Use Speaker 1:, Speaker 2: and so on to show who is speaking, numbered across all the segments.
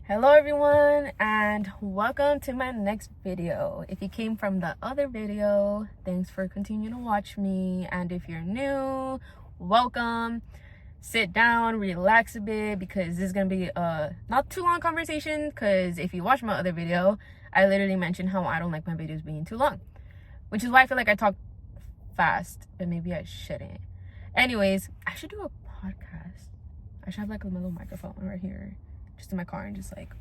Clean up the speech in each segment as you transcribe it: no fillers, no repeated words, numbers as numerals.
Speaker 1: Hello everyone and welcome to my next video. If you came from the other video, thanks for continuing to watch me, and if you're new, welcome. Sit down, relax a bit, because this is gonna be a not too long conversation, because if you watch my other video, I literally mentioned how I don't like my videos being too long, which is why I feel like I talk fast, but maybe I shouldn't. Anyways, I should do a podcast. I should have like a little microphone right here just in my car and just like.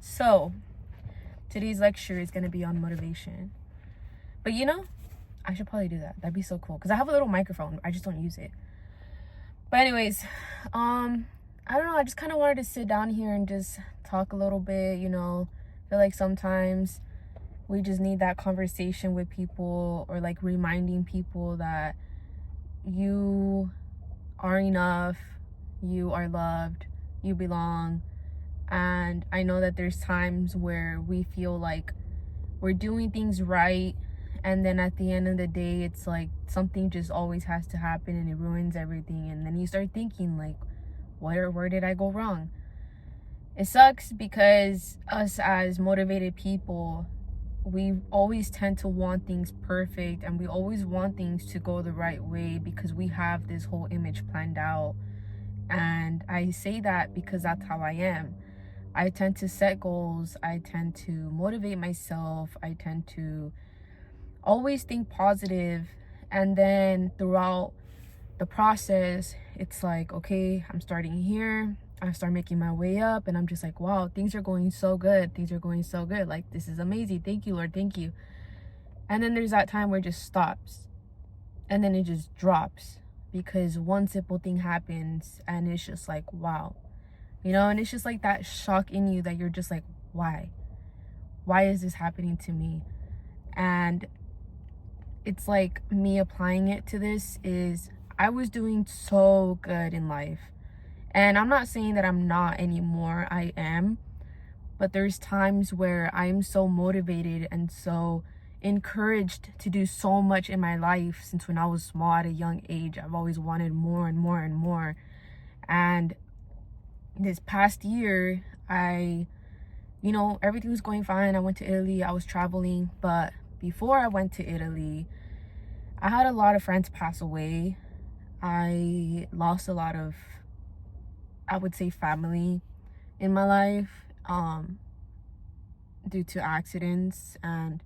Speaker 1: So today's lecture is gonna be on motivation, but I should probably do that. That'd be so cool because I have a little microphone, I just don't use it. But anyways, I don't know, I just kind of wanted to sit down here and just talk a little bit. I feel like sometimes we just need that conversation with people, or like reminding people that you are enough, you are loved, you belong. And I know that there's times where we feel like we're doing things right, and then at the end of the day it's like something just always has to happen and it ruins everything, and then you start thinking like, where did I go wrong? It sucks because us as motivated people, we always tend to want things perfect, and we always want things to go the right way because we have this whole image planned out. And I say that because that's how I am. I tend to set goals, I tend to motivate myself, I tend to always think positive, and then throughout the process it's like, okay, I'm starting here, I start making my way up, and I'm just like, wow, things are going so good, like, this is amazing, thank you Lord, thank you. And then there's that time where it just stops, and then it just drops because one simple thing happens, and it's just like, wow, and it's just like that shock in you that you're just like, why is this happening to me? And it's like, me applying it to this is, I was doing so good in life, and I'm not saying that I'm not anymore, I am, but there's times where I'm so motivated and so encouraged to do so much in my life. Since when I was small, at a young age, I've always wanted more and more and more. And this past year, everything was going fine. I went to Italy, I was traveling, but before I went to Italy, I had a lot of friends pass away. I lost a lot of, I would say, family in my life, due to accidents. And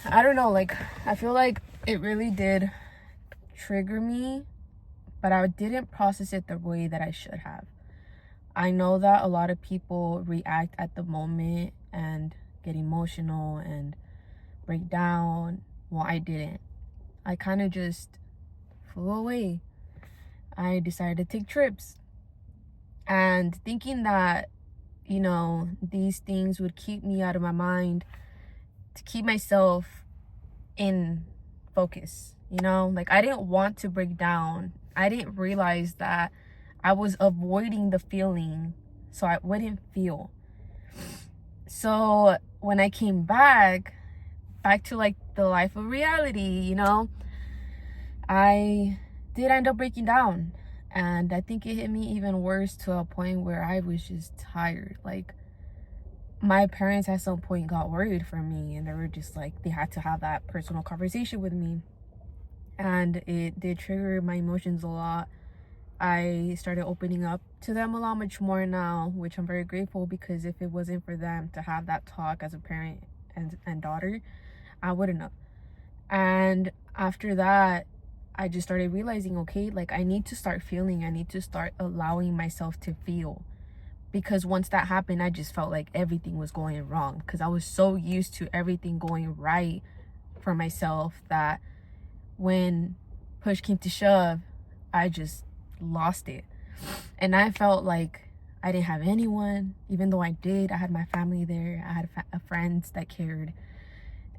Speaker 1: I don't know, like, I feel like it really did trigger me, but I didn't process it the way that I should have. I know that a lot of people react at the moment and get emotional and break down. Well, I didn't. I kind of just flew away. I decided to take trips, and thinking that, these things would keep me out of my mind, to keep myself in focus. Like, I didn't want to break down. I didn't realize that I was avoiding the feeling so I wouldn't feel. So when I came back to like the life of reality, I did end up breaking down. And I think it hit me even worse, to a point where I was just tired. Like, my parents at some point got worried for me, and they were just like, they had to have that personal conversation with me. And it did trigger my emotions a lot. I started opening up to them a lot much more now, which I'm very grateful, because if it wasn't for them to have that talk as a parent and daughter, I wouldn't have. And after that, I just started realizing, okay, like, I need to start feeling, I need to start allowing myself to feel. Because once that happened, I just felt like everything was going wrong, because I was so used to everything going right for myself that when push came to shove, I just lost it. And I felt like I didn't have anyone, even though I did. I had my family there, I had friends that cared.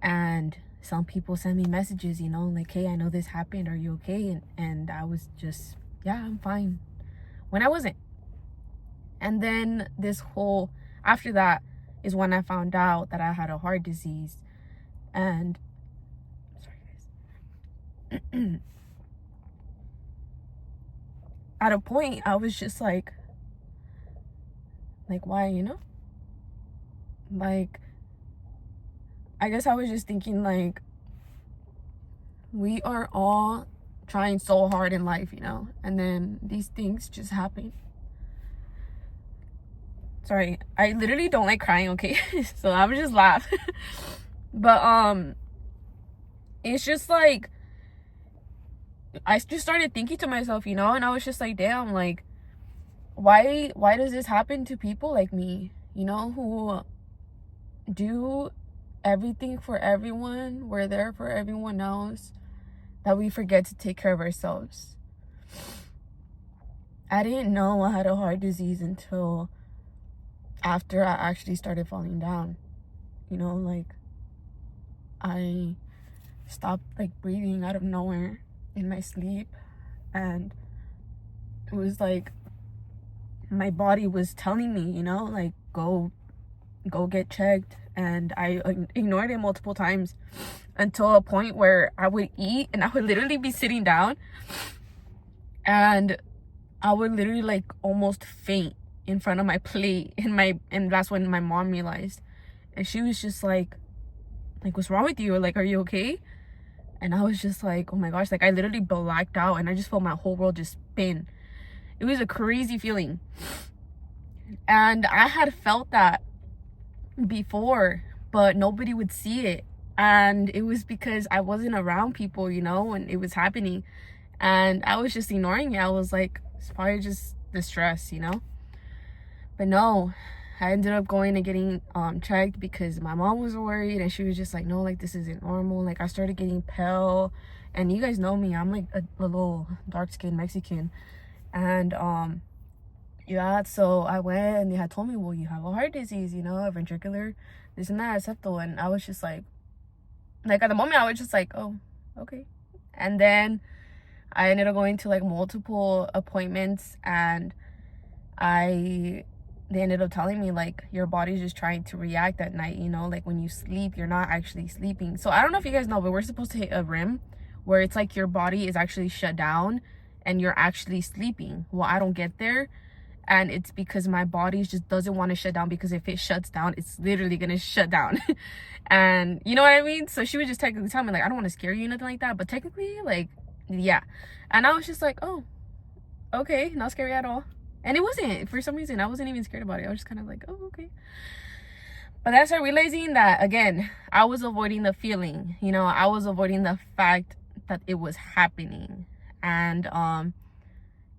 Speaker 1: And some people send me messages, like, hey, I know this happened, are you okay? And I was just, yeah, I'm fine, when I wasn't. And then after that is when I found out that I had a heart disease. And sorry guys. At a point I was just like, Like, why, you know? Like, I guess I was just thinking, like, we are all trying so hard in life, you know, and then these things just happen. Sorry, I literally don't like crying, okay? So I would just laugh. But it's just like, I just started thinking to myself, you know, and I was just like, damn, like, why does this happen to people like me, you know, who do everything for everyone, we're there for everyone else, that we forget to take care of ourselves. I didn't know I had a heart disease until after I actually started falling down, you know, like, I stopped like breathing out of nowhere in my sleep, and it was like my body was telling me, you know, like, go get checked, and I ignored it multiple times until a point where I would eat and I would literally be sitting down and I would literally like almost faint in front of my plate, and that's when my mom realized, and she was just like, what's wrong with you? Like, are you okay? And I was just like, oh my gosh, like, I literally blacked out and I just felt my whole world just spin. It was a crazy feeling. And I had felt that before, but nobody would see it. And it was because I wasn't around people, you know, when it was happening. And I was just ignoring it. I was like, it's probably just the stress, you know? But no, I ended up going and getting checked because my mom was worried, and she was just like, no, like, this isn't normal. Like, I started getting pale, and you guys know me, I'm like a little dark-skinned Mexican. And yeah, so I went and they had told me, well, you have a heart disease, you know, a ventricular this and that, septal. And I was just like at the moment I was just like, oh, okay. And then I ended up going to like multiple appointments, and they ended up telling me, like, your body's just trying to react at night, you know, like when you sleep, you're not actually sleeping. So I don't know if you guys know, but we're supposed to hit a REM where it's like your body is actually shut down and you're actually sleeping. Well, I don't get there, and it's because my body just doesn't want to shut down, because if it shuts down, it's literally gonna shut down. And you know what I mean? So she was just technically telling me, like, I don't want to scare you, nothing like that, but technically, like, yeah. And I was just like, oh, okay, not scary at all. And it wasn't, for some reason I wasn't even scared about it. I was just kind of like, oh, okay. But then I started realizing that, again, I was avoiding the feeling, you know, I was avoiding the fact that it was happening. And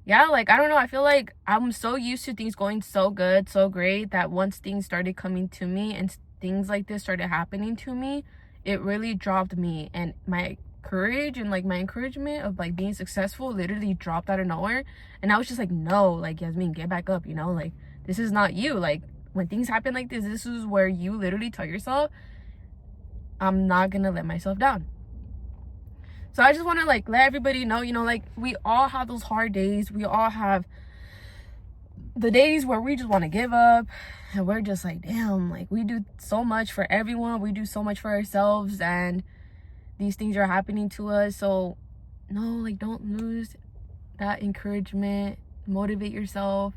Speaker 1: yeah, like, I don't know, I feel like I'm so used to things going so good, so great, that once things started coming to me and things like this started happening to me, it really dropped me, and my courage and like my encouragement of like being successful literally dropped out of nowhere. And I was just like, no, like, Yasmin, get back up, you know, like, this is not you. Like, when things happen like this is where you literally tell yourself, I'm not gonna let myself down. So I just want to like let everybody know, you know, like, we all have those hard days. We all have the days where we just want to give up, and we're just like, damn, like, we do so much for everyone, we do so much for ourselves, and these things are happening to us. So no, like, don't lose that encouragement. Motivate yourself.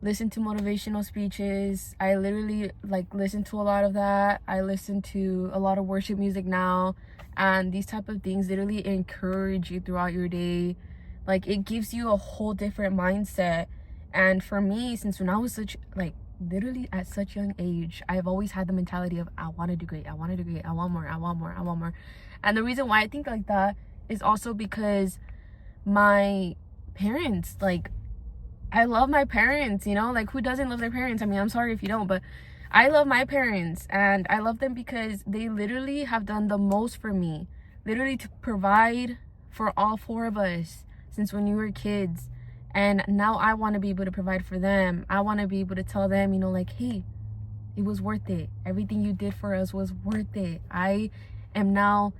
Speaker 1: Listen to motivational speeches. I literally like listen to a lot of that. I listen to a lot of worship music now, and these type of things literally encourage you throughout your day. Like, it gives you a whole different mindset. And for me, since when I was such, like, literally at such young age, I've always had the mentality of, I want to do great, I want to do great, I want more, I want more, I want more. And the reason why I think like that is also because my parents, like, I love my parents, you know, like, who doesn't love their parents? I mean, I'm sorry if you don't, but I love my parents, and I love them because they literally have done the most for me, literally to provide for all four of us since when we were kids. And now I want to be able to provide for them. I want to be able to tell them, you know, like, hey, it was worth it. Everything you did for us was worth it. I am now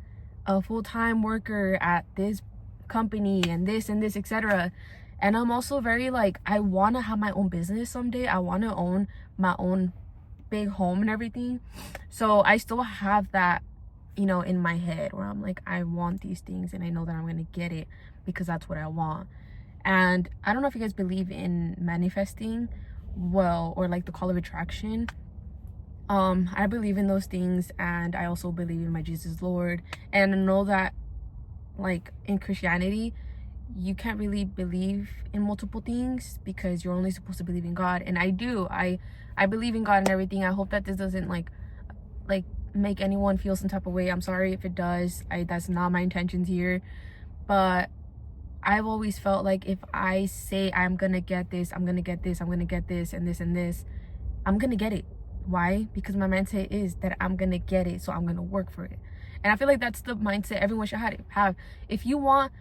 Speaker 1: a full-time worker at this company and this, etc. And I'm also very like, I want to have my own business someday. I want to own my own big home and everything. So I still have that, you know, in my head where I'm like, I want these things, and I know that I'm going to get it because that's what I want. And I don't know if you guys believe in manifesting, well, or like the call of attraction. I believe in those things, and I also believe in my Jesus Lord, and I know that like in Christianity you can't really believe in multiple things because you're only supposed to believe in God. And I do. I believe in God and everything. I hope that this doesn't like make anyone feel some type of way. I'm sorry if it does. That's not my intentions here. But I've always felt like if I say I'm gonna get this, I'm gonna get this, I'm gonna get this and this and this, I'm gonna get it. Why? Because my mindset is that I'm gonna get it, so I'm gonna work for it. And I feel like that's the mindset everyone should have. If you want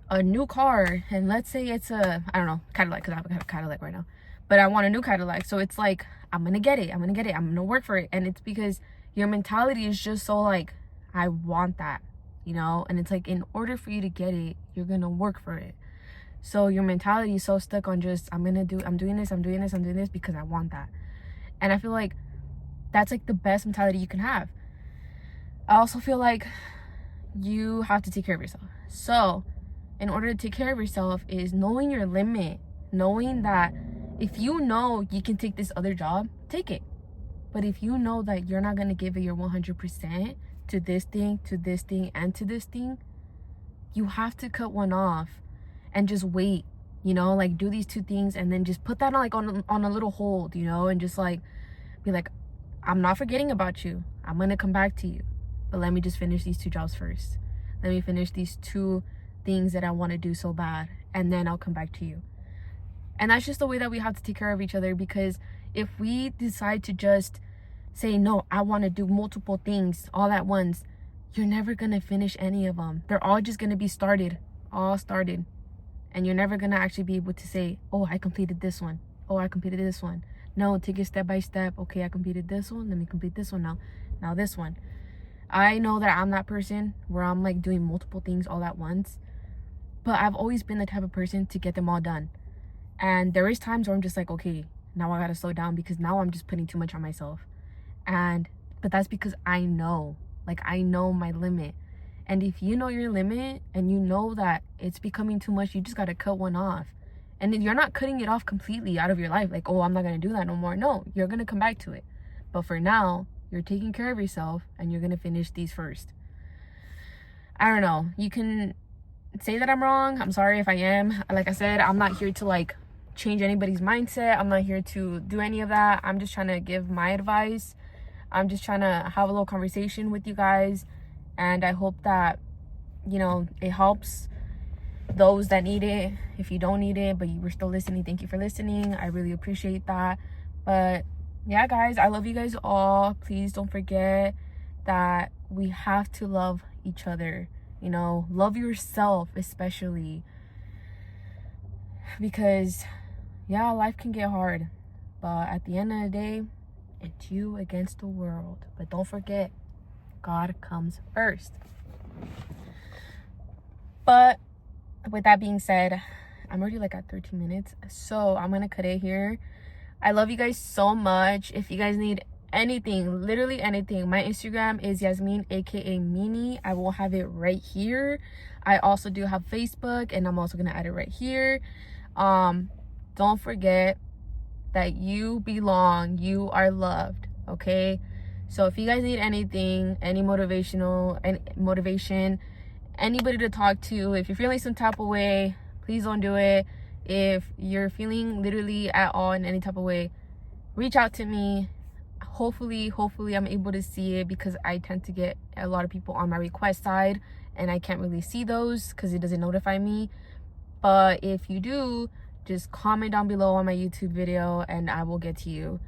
Speaker 1: a new car, and let's say it's a, I don't know, Cadillac, because I have a Cadillac right now, but I want a new Cadillac, so it's like, I'm gonna get it, I'm gonna work for it. And it's because your mentality is just so like, I want that, you know. And it's like, in order for you to get it, you're gonna work for it. So your mentality is so stuck on just, I'm doing this because I want that. And I feel like that's like the best mentality you can have. I also feel like you have to take care of yourself. So in order to take care of yourself is knowing your limit, knowing that if you know you can take this other job, take it. But if you know that you're not going to give it your 100% to this thing, and to this thing, you have to cut one off and just wait, you know, like do these two things and then just put that on like on a little hold, you know, and just like be like, I'm not forgetting about you. I'm going to come back to you. But let me just finish these two jobs first. Let me finish these two things that I want to do so bad, and then I'll come back to you. And that's just the way that we have to take care of each other, because if we decide to just say, no, I want to do multiple things all at once, you're never going to finish any of them. They're all just going to be all started. And you're never going to actually be able to say, oh, I completed this one. Oh, I completed this one. No, take it step by step. Okay, I completed this one. Let me complete this one now. Now this one. I know that I'm that person where I'm like doing multiple things all at once. But I've always been the type of person to get them all done. And there is times where I'm just like, okay, now I gotta slow down because now I'm just putting too much on myself. But that's because I know my limit. And if you know your limit and you know that it's becoming too much, you just gotta cut one off. And then you're not cutting it off completely out of your life. Like, oh, I'm not gonna do that no more. No, you're gonna come back to it. But for now, you're taking care of yourself and you're gonna finish these first. I don't know. You can say that I'm wrong. I'm sorry if I am. Like I said, I'm not here to like change anybody's mindset. I'm not here to do any of that. I'm just trying to give my advice. I'm just trying to have a little conversation with you guys, and I hope that, you know, it helps those that need it. If you don't need it but you were still listening, thank you for listening. I really appreciate that. But yeah, guys, I love you guys all. Please don't forget that we have to love each other. You know, love yourself especially, because yeah, life can get hard, but at the end of the day, it's you against the world. But don't forget, God comes first. But with that being said, I'm already like at 13 minutes, so I'm gonna cut it here. I love you guys so much. If you guys need anything, literally anything, my Instagram is Yasmin aka Mini. I will have it right here. I also do have Facebook, and I'm also gonna add it right here. Don't forget that you belong, you are loved, okay? So if you guys need anything, any motivation, anybody to talk to, if you're feeling some type of way, please don't do it. If you're feeling literally at all in any type of way, reach out to me. Hopefully I'm able to see it, because I tend to get a lot of people on my request side and I can't really see those because it doesn't notify me. But if you do, just comment down below on my YouTube video and I will get to you.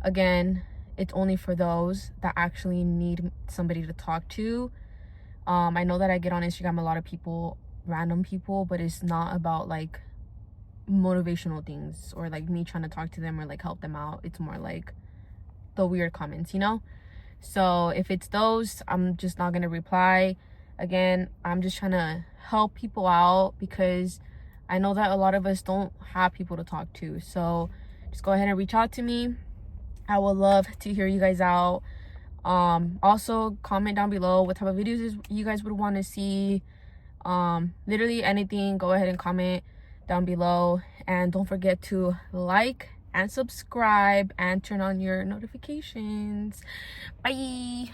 Speaker 1: Again, it's only for those that actually need somebody to talk to. I know that I get on Instagram a lot of people, random people, but it's not about like motivational things or like me trying to talk to them or like help them out. It's more like the weird comments, you know? So if it's those, I'm just not gonna reply. Again, I'm just trying to help people out because I know that a lot of us don't have people to talk to. So just go ahead and reach out to me. I would love to hear you guys out. Also comment down below what type of videos you guys would want to see. Literally anything, go ahead and comment down below. and don't forget to like and subscribe and turn on your notifications. Bye.